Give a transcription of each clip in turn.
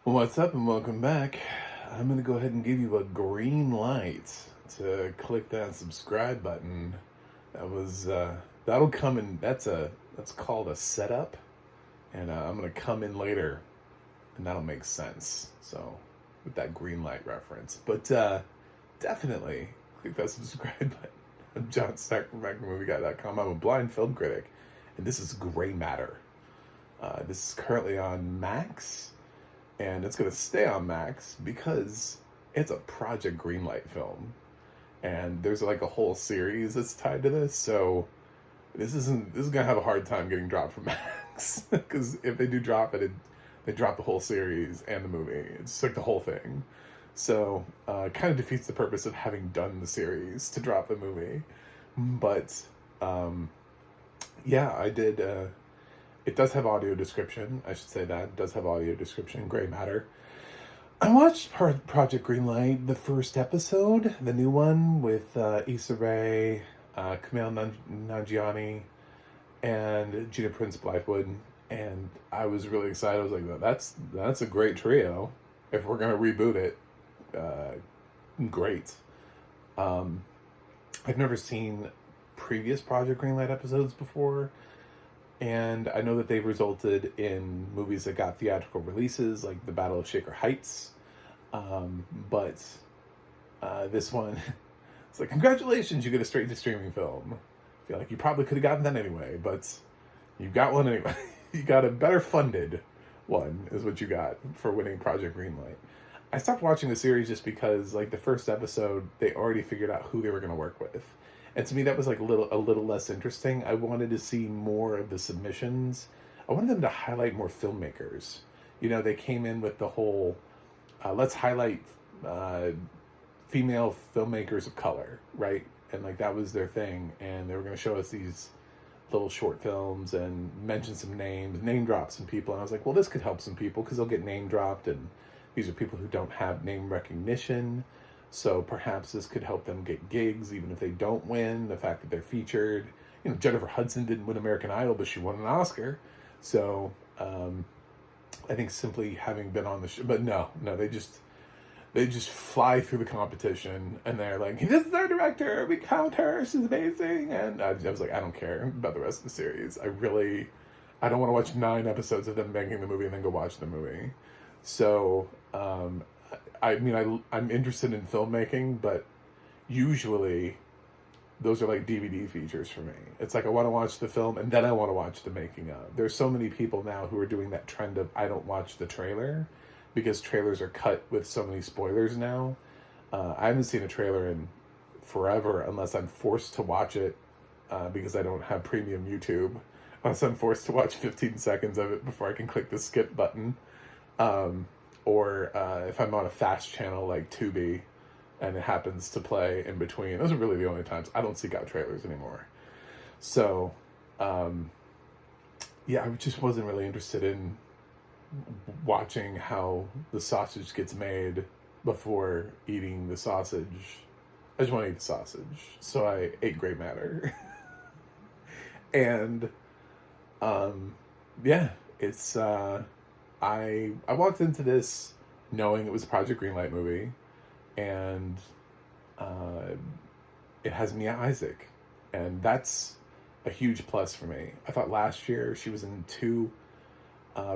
What's up and welcome back. I'm going to go ahead and give you a green light to click that subscribe button. That'll come in, that's called a setup. And I'm going to come in later and that'll make sense. So, with that green light reference. But definitely click that subscribe button. I'm John Stark from MacMovieGuy.com. I'm a blind film critic and this is Gray Matter. This is currently on Max. And it's going to stay on Max because it's a Project Greenlight film. And there's like a whole series that's tied to this. So this is going to have a hard time getting dropped from Max. Because if they do drop it, they drop the whole series and the movie. It's like the whole thing. So it kind of defeats the purpose of having done the series to drop the movie. But yeah, I did... it does have audio description. I should say that. It does have audio description. Gray Matter. I watched Project Greenlight, the first episode, the new one with Issa Rae, Kumail Nanjiani, and Gina Prince Blythewood. And I was really excited. I was like, that's a great trio. If we're going to reboot it, great. I've never seen previous Project Greenlight episodes before. And I know that they've resulted in movies that got theatrical releases, like The Battle of Shaker Heights. But this one, it's like, congratulations, you get a straight-to-streaming film. I feel like you probably could have gotten that anyway, but you got one anyway. You got a better funded one, is what you got for winning Project Greenlight. I stopped watching the series just because, like, the first episode, they already figured out who they were going to work with. And to me, that was like a little less interesting. I wanted to see more of the submissions. I wanted them to highlight more filmmakers. You know, they came in with the whole, let's highlight female filmmakers of color, right? And like that was their thing. And they were going to show us these little short films and mention some names, name drop some people. And I was like, well, this could help some people because they'll get name dropped. And these are people who don't have name recognition. So perhaps this could help them get gigs, even if they don't win. The fact that they're featured, you know, Jennifer Hudson didn't win American Idol, but she won an Oscar. So I think simply having been on the show, but no, they just fly through the competition, and they're like, "This is our director. We count her. She's amazing." And I was like, I don't care about the rest of the series. I don't want to watch 9 episodes of them making the movie and then go watch the movie. So. I mean, I'm interested in filmmaking, but usually those are like DVD features for me. It's like I want to watch the film and then I want to watch the making of. There's so many people now who are doing that trend of I don't watch the trailer because trailers are cut with so many spoilers now. I haven't seen a trailer in forever unless I'm forced to watch it because I don't have premium YouTube. Unless I'm forced to watch 15 seconds of it before I can click the skip button. Or if I'm on a fast channel like Tubi and it happens to play in between. Those are really the only times. I don't seek out trailers anymore. So, yeah, I just wasn't really interested in watching how the sausage gets made before eating the sausage. I just want to eat the sausage. So I ate Grey Matter. And, yeah, it's... I walked into this knowing it was a Project Greenlight movie, and it has Mia Isaac, and that's a huge plus for me. I thought last year she was in 2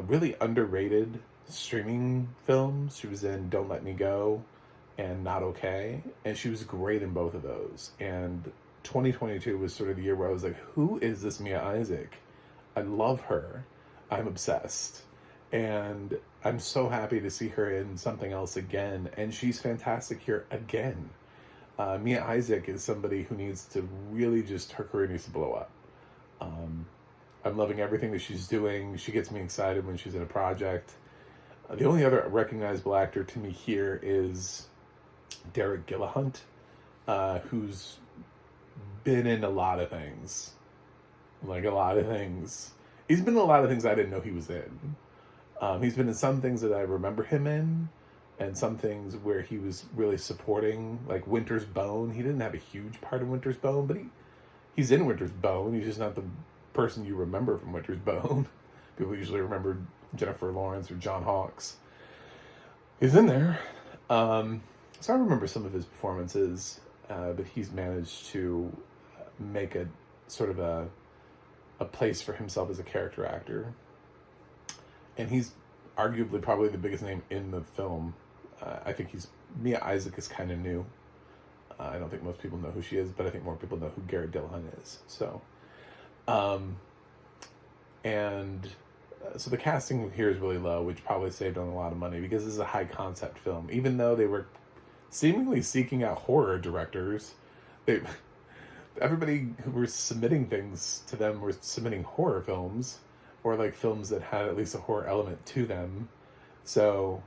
really underrated streaming films. She was in Don't Let Me Go and Not Okay, and she was great in both of those. And 2022 was sort of the year where I was like, who is this Mia Isaac? I love her. I'm obsessed. And I'm so happy to see her in something else again. And she's fantastic here again. Mia Isaac is somebody who needs to really just, her career needs to blow up. I'm loving everything that she's doing. She gets me excited when she's in a project. The only other recognizable actor to me here is Derek Gillehunt, who's been in a lot of things. Like a lot of things. He's been in a lot of things I didn't know he was in. He's been in some things that I remember him in, and some things where he was really supporting, like Winter's Bone. He didn't have a huge part in Winter's Bone, but he's in Winter's Bone. He's just not the person you remember from Winter's Bone. People usually remember Jennifer Lawrence or John Hawkes. He's in there. So I remember some of his performances, but he's managed to make a sort of a place for himself as a character actor. And he's arguably probably the biggest name in the film. I think Mia Isaac is kind of new. I don't think most people know who she is, but I think more people know who Garrett Dillahunt is. So, so the casting here is really low, which probably saved on a lot of money because this is a high concept film. Even though they were seemingly seeking out horror directors, everybody who were submitting things to them were submitting horror films, or like films that had at least a horror element to them. So,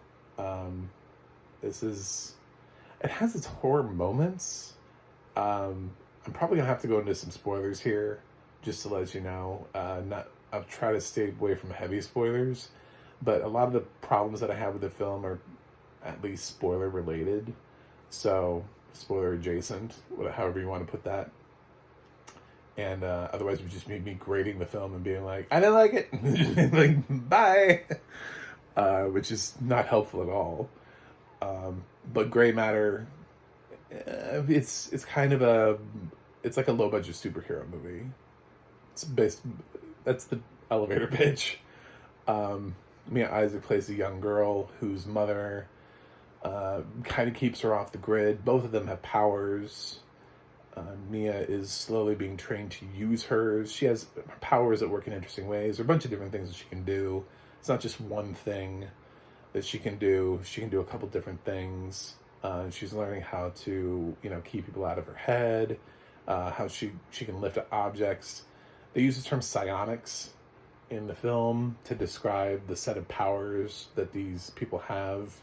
it has its horror moments. I'm probably gonna have to go into some spoilers here, just to let you know. I'll try to stay away from heavy spoilers, but a lot of the problems that I have with the film are at least spoiler related. So, spoiler adjacent, however you want to put that. And otherwise, it would just be me grading the film and being like, I didn't like it. Like, bye. Which is not helpful at all. But Gray Matter, it's kind of it's like a low budget superhero movie. That's the elevator pitch. Mia Isaac plays a young girl whose mother kind of keeps her off the grid. Both of them have powers. Mia is slowly being trained to use hers. She has powers that work in interesting ways. There are a bunch of different things that she can do. It's not just one thing that she can do. She can do a couple different things. She's learning how to, keep people out of her head, how she can lift objects. They use the term psionics in the film to describe the set of powers that these people have.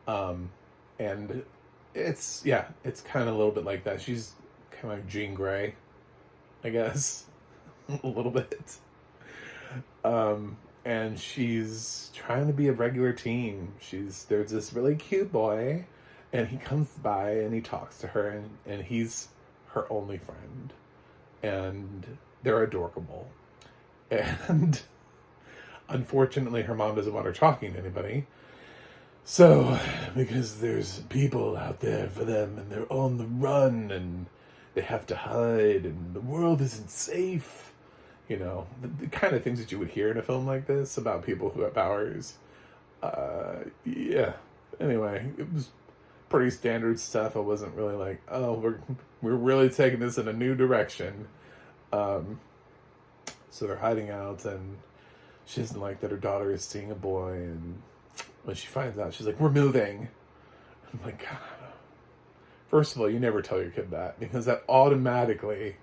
And it's kind of a little bit like that. She's kind of like Jean Grey, I guess, a little bit. And she's trying to be a regular teen. There's this really cute boy, and he comes by and he talks to her, and he's her only friend. And they're adorable. And unfortunately, her mom doesn't want her talking to anybody. So, because there's people out there for them, and they're on the run, and they have to hide, and the world isn't safe. The kind of things that you would hear in a film like this about people who have powers. Yeah. Anyway, it was pretty standard stuff. I wasn't really like, oh, we're really taking this in a new direction. So they're hiding out, and she doesn't like that her daughter is seeing a boy, and when she finds out, she's like, we're moving. I'm like, God. First of all, you never tell your kid that, because that automatically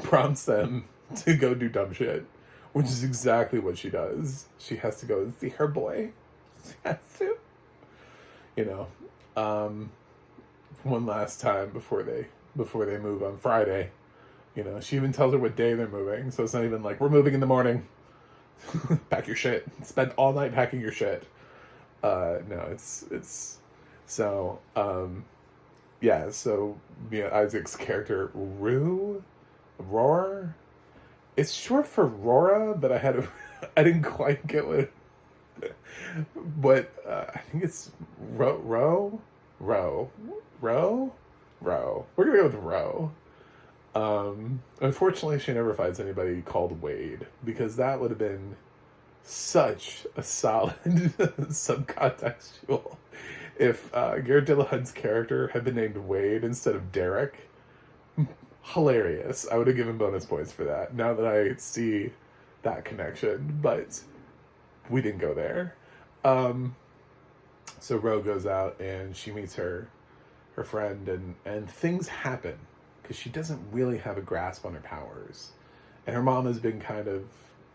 prompts them to go do dumb shit, which is exactly what she does. She has to go and see her boy. She has to. One last time before they move on Friday. She even tells her what day they're moving, so it's not even like, we're moving in the morning. Pack your shit. Spend all night packing your shit. No, it's so, yeah, so Isaac's character, Roar, it's short for Rora, but I didn't quite get what, I think it's Ro. We're gonna go with Ro. Unfortunately, she never finds anybody called Wade, because that would have been such a solid subcontextual if Garrett Dillahunt's character had been named Wade instead of Derek. Hilarious. I would have given bonus points for that, now that I see that connection, but we didn't go there. So Ro goes out and she meets her friend, and things happen because she doesn't really have a grasp on her powers, and her mom has been kind of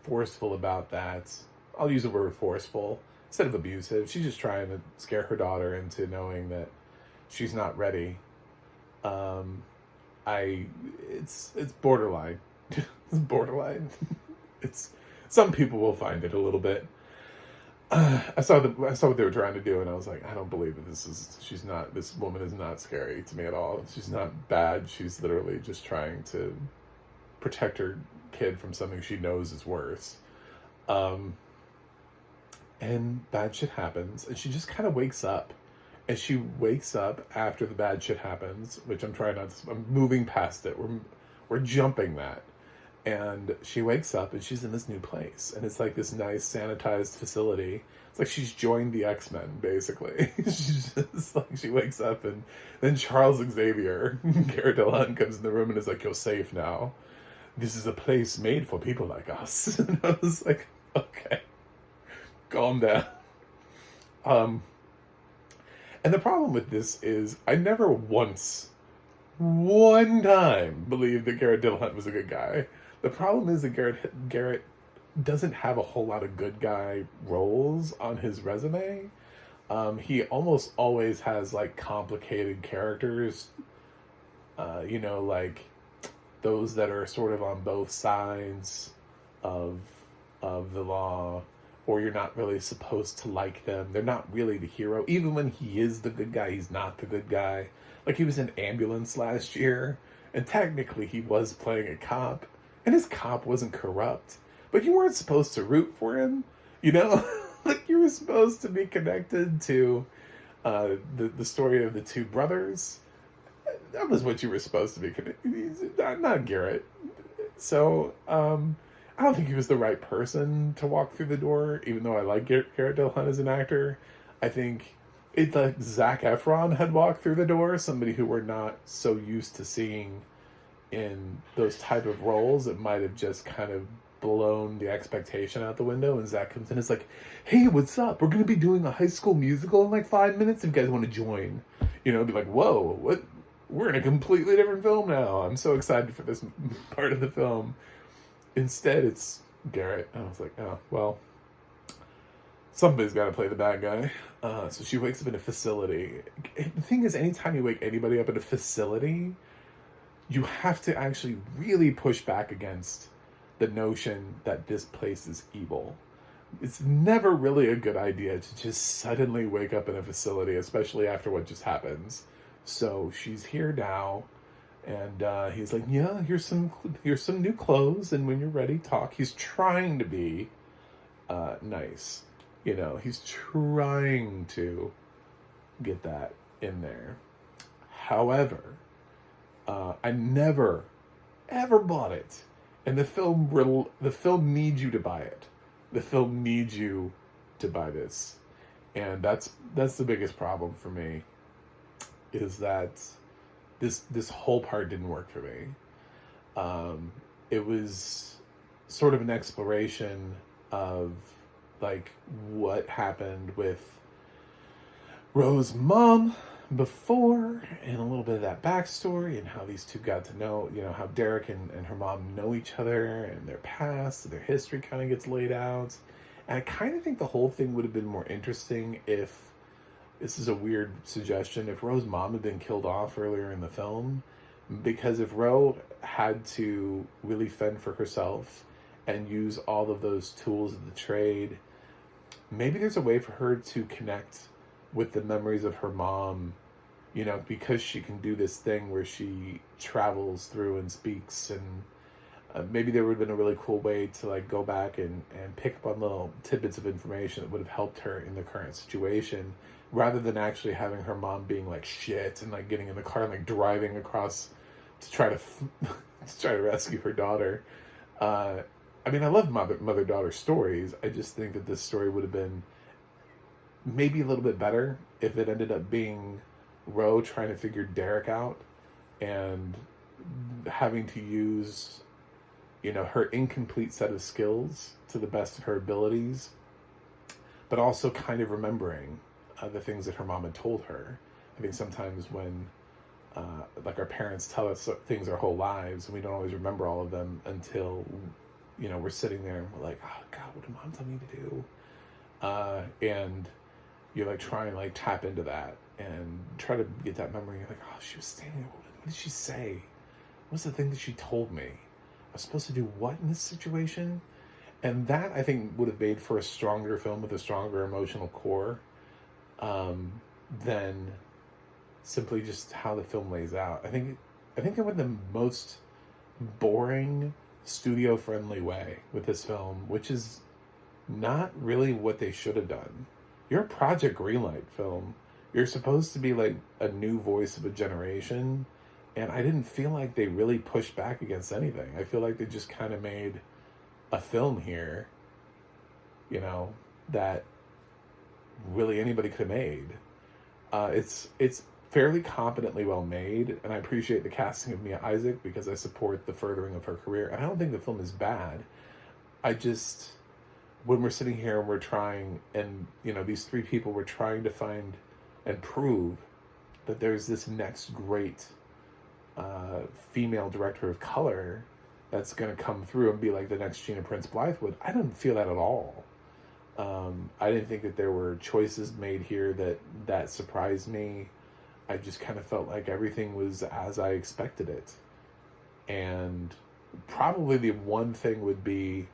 forceful about that. I'll use the word forceful instead of abusive. She's just trying to scare her daughter into knowing that she's not ready. It's borderline. It's borderline. Some people will find it a little bit. I saw what they were trying to do, and I was like, I don't believe that this woman is not scary to me at all. She's not bad. She's literally just trying to protect her kid from something she knows is worse. and bad shit happens, and she just kind of wakes up. And she wakes up after the bad shit happens, which I'm trying not to, I'm moving past it. We're jumping that. And she wakes up and she's in this new place. And it's like this nice sanitized facility. It's like she's joined the X-Men, basically. She's just like, she wakes up, and then Charles Xavier, Cara Delevingne, comes in the room and is like, "You're safe now. This is a place made for people like us." And I was like, okay, calm down. And the problem with this is I never once, one time, believed that Garrett Dillahunt was a good guy. The problem is that Garrett doesn't have a whole lot of good guy roles on his resume. He almost always has like complicated characters, like those that are sort of on both sides of the law, or you're not really supposed to like them. They're not really the hero. Even when he is the good guy, he's not the good guy. Like, he was in Ambulance last year, and technically he was playing a cop, and his cop wasn't corrupt, but you weren't supposed to root for him, like, you were supposed to be connected to the story of the two brothers. That was what you were supposed to be connected. Not Garrett. So, I don't think he was the right person to walk through the door, even though I like Garrett Dillahunt as an actor. I think it's like Zac Efron had walked through the door, somebody who we're not so used to seeing in those type of roles. It might have just kind of blown the expectation out the window, and Zac comes in and is like, "Hey, what's up? We're going to be doing a High School Musical in like 5 minutes if you guys want to join." Be like, "Whoa, what? We're in a completely different film now. I'm so excited for this part of the film." Instead, it's Garrett. I was like, oh, well, somebody's got to play the bad guy. So she wakes up in a facility. The thing is, anytime you wake anybody up in a facility, you have to actually really push back against the notion that this place is evil. It's never really a good idea to just suddenly wake up in a facility, especially after what just happens. So she's here now. And he's like, "Yeah, here's some new clothes, and when you're ready, talk." He's trying to be nice, He's trying to get that in there. However, I never, ever bought it, and the film needs you to buy it. The film needs you to buy this, and that's the biggest problem for me. Is that this whole part didn't work for me. It was sort of an exploration of like what happened with Rose's mom before, and a little bit of that backstory, and how these two got to know, how Derek and her mom know each other, and their past, their history kind of gets laid out. And I kind of think the whole thing would have been more interesting if, this is a weird suggestion, if Rose's mom had been killed off earlier in the film. Because if Rose had to really fend for herself and use all of those tools of the trade, maybe there's a way for her to connect with the memories of her mom, because she can do this thing where she travels through and speaks. And maybe there would have been a really cool way to like go back and pick up on little tidbits of information that would have helped her in the current situation, rather than actually having her mom being like shit and like getting in the car and like driving across to try to rescue her daughter. I love mother-daughter stories. I just think that this story would have been maybe a little bit better if it ended up being Ro trying to figure Derek out and having to use, her incomplete set of skills to the best of her abilities, but also kind of remembering the things that her mom had told her. I think sometimes when our parents tell us things our whole lives, and we don't always remember all of them until we're sitting there and we're like, "Oh God, what did mom tell me to do?" And you like try and like tap into that and try to get that memory. You're like, "Oh, she was standing there. What did she say? What's the thing that she told me? I was supposed to do what in this situation?" And that, I think, would have made for a stronger film with a stronger emotional core than simply just how the film lays out. I think they went the most boring, studio-friendly way with this film, which is not really what they should have done. You're a Project Greenlight film. You're supposed to be like a new voice of a generation, and I didn't feel like they really pushed back against anything. I feel like they just kind of made a film here, that really anybody could have made. It's fairly competently well made, and I appreciate the casting of Mia Isaac because I support the furthering of her career. And I don't think the film is bad. I just, when we're sitting here and we're trying, and these three people were trying to find and prove that there's this next great female director of color that's going to come through and be like the next Gina Prince Bythewood. I didn't feel that at all. I didn't think that there were choices made here that surprised me. I just kind of felt like everything was as I expected it. And probably the one thing would be,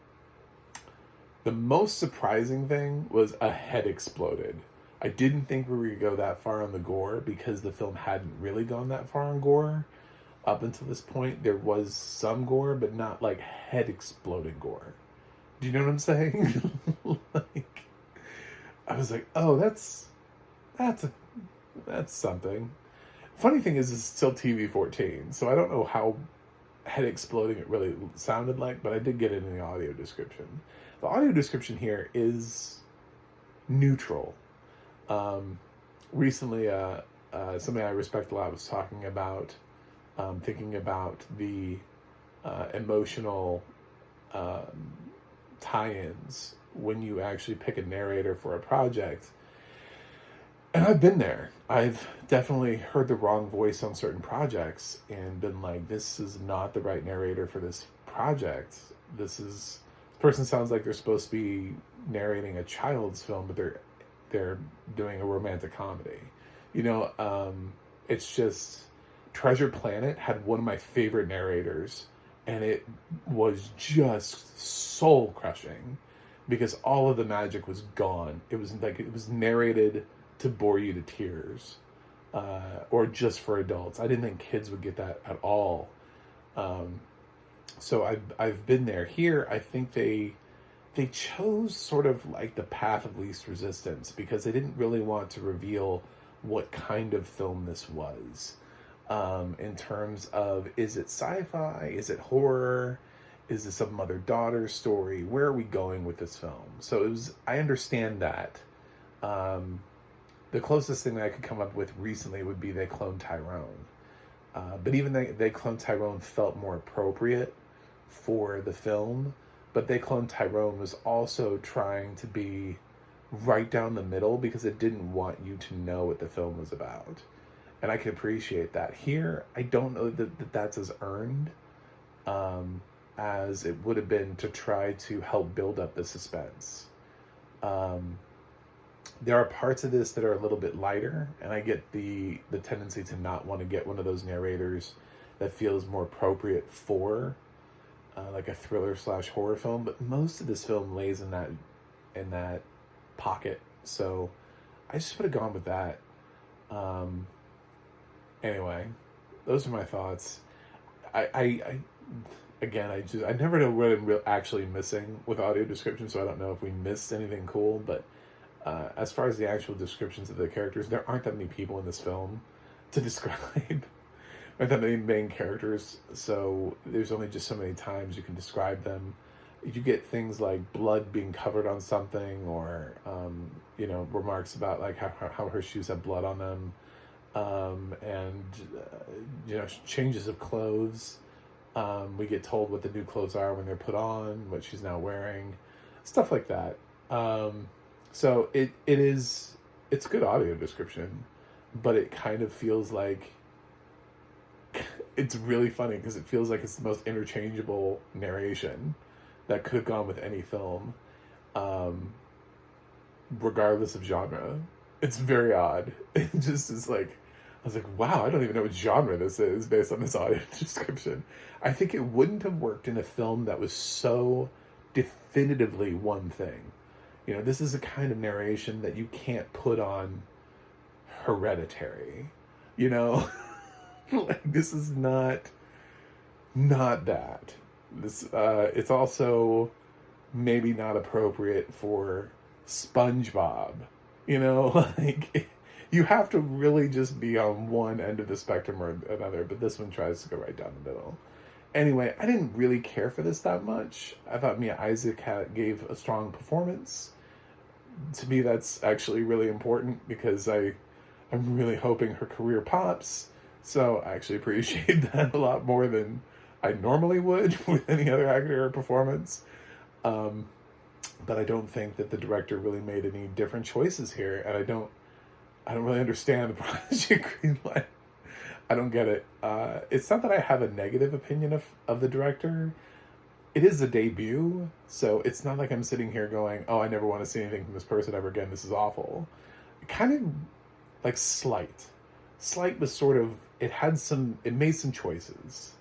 the most surprising thing was a head exploded. I didn't think we were going to go that far on the gore because the film hadn't really gone that far on gore. Up until this point, there was some gore, but not like head exploding gore. Do you know what I'm saying? Like, I was like, oh, that's something. Funny thing is, it's still TV-14, so I don't know how head exploding it really sounded like, but I did get it in the audio description. The audio description here is neutral. Recently, somebody I respect a lot was talking about thinking about the emotional tie-ins when you actually pick a narrator for a project. And I've been there. I've definitely heard the wrong voice on certain projects and been like, this is not the right narrator for this project. This person sounds like they're supposed to be narrating a child's film, but they're doing a romantic comedy. It's just, Treasure Planet had one of my favorite narrators, and it was just soul crushing because all of the magic was gone. It was like, it was narrated to bore you to tears, or just for adults. I didn't think kids would get that at all. So I've been there. Here, I think they chose sort of like the path of least resistance because they didn't really want to reveal what kind of film this was. In terms of, is it sci-fi? Is it horror? Is this a mother-daughter story? Where are we going with this film? So I understand that. The closest thing that I could come up with recently would be they cloned Tyrone. But even they cloned Tyrone felt more appropriate for the film. But they cloned Tyrone was also trying to be right down the middle because it didn't want you to know what the film was about. And I can appreciate that. Here, I don't know that that's as earned as it would have been to try to help build up the suspense. There are parts of this that are a little bit lighter, and I get the tendency to not want to get one of those narrators that feels more appropriate for like a thriller / horror film. But most of this film lays in that pocket, so I just would have gone with that. Anyway, those are my thoughts. I never know what I'm actually missing with audio description, so I don't know if we missed anything cool, but as far as the actual descriptions of the characters, there aren't that many people in this film to describe. There aren't that many main characters, so there's only just so many times you can describe them. You get things like blood being covered on something, or remarks about like how her shoes have blood on them. Changes of clothes. We get told what the new clothes are when they're put on, what she's now wearing, stuff like that. So it's good audio description, but it kind of feels like it's really funny because it feels like it's the most interchangeable narration that could have gone with any film, regardless of genre. It's very odd. It just is like, I was like, wow, I don't even know what genre this is based on this audio description. I think it wouldn't have worked in a film that was so definitively one thing. This is a kind of narration that you can't put on Hereditary. Like, this is not that. This it's also maybe not appropriate for SpongeBob. You know, like you have to really just be on one end of the spectrum or another, but this one tries to go right down the middle. Anyway, I didn't really care for this that much. I thought Mia Isaac gave a strong performance. To me, that's actually really important because I'm really hoping her career pops. So I actually appreciate that a lot more than I normally would with any other actor or performance. But I don't think that the director really made any different choices here, and I don't really understand the Project Greenlight. I don't get it. It's not that I have a negative opinion of the director. It is a debut, so it's not like I'm sitting here going, oh, I never want to see anything from this person ever again. This is awful. It kind of like Slight. Slight was sort of, it made some choices.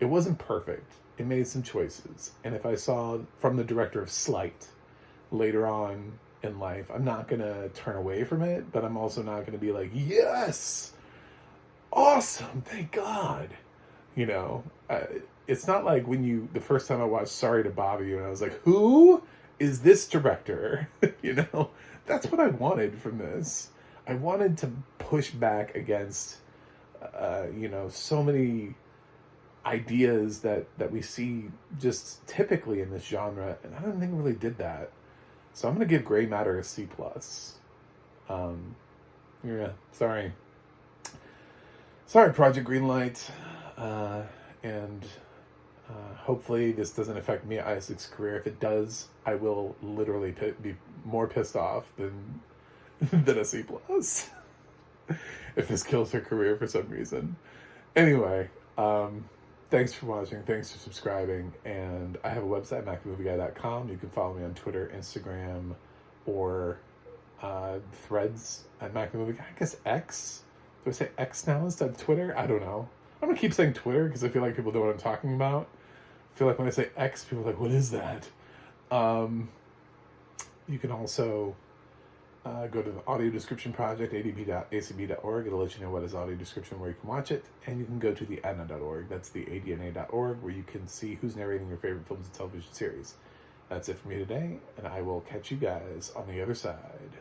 It wasn't perfect. It made some choices. And if I saw from the director of Slight later on in life, I'm not going to turn away from it, but I'm also not going to be like, yes, awesome, thank God. You know, it's not like the first time I watched Sorry to Bother You, and I was like, who is this director? You know, that's what I wanted from this. I wanted to push back against, so many ideas that we see just typically in this genre, and I don't think it really did that. So I'm going to give Gray Matter a C+. Sorry, Project Greenlight. And hopefully this doesn't affect Mia Isaac's career. If it does, I will literally be more pissed off than a C+. If this kills her career for some reason. Anyway, thanks for watching. Thanks for subscribing. And I have a website, MacTheMovieGuy.com. You can follow me on Twitter, Instagram, or Threads at MacTheMovieGuy. I guess X. Do I say X now instead of Twitter? I don't know. I'm going to keep saying Twitter because I feel like people know what I'm talking about. I feel like when I say X, people are like, what is that? You can also go to the Audio Description Project, adp.acb.org. It'll let you know what is audio description, where you can watch it. And you can go to the ADNA.org. That's the ADNA.org, where you can see who's narrating your favorite films and television series. That's it for me today, and I will catch you guys on the other side.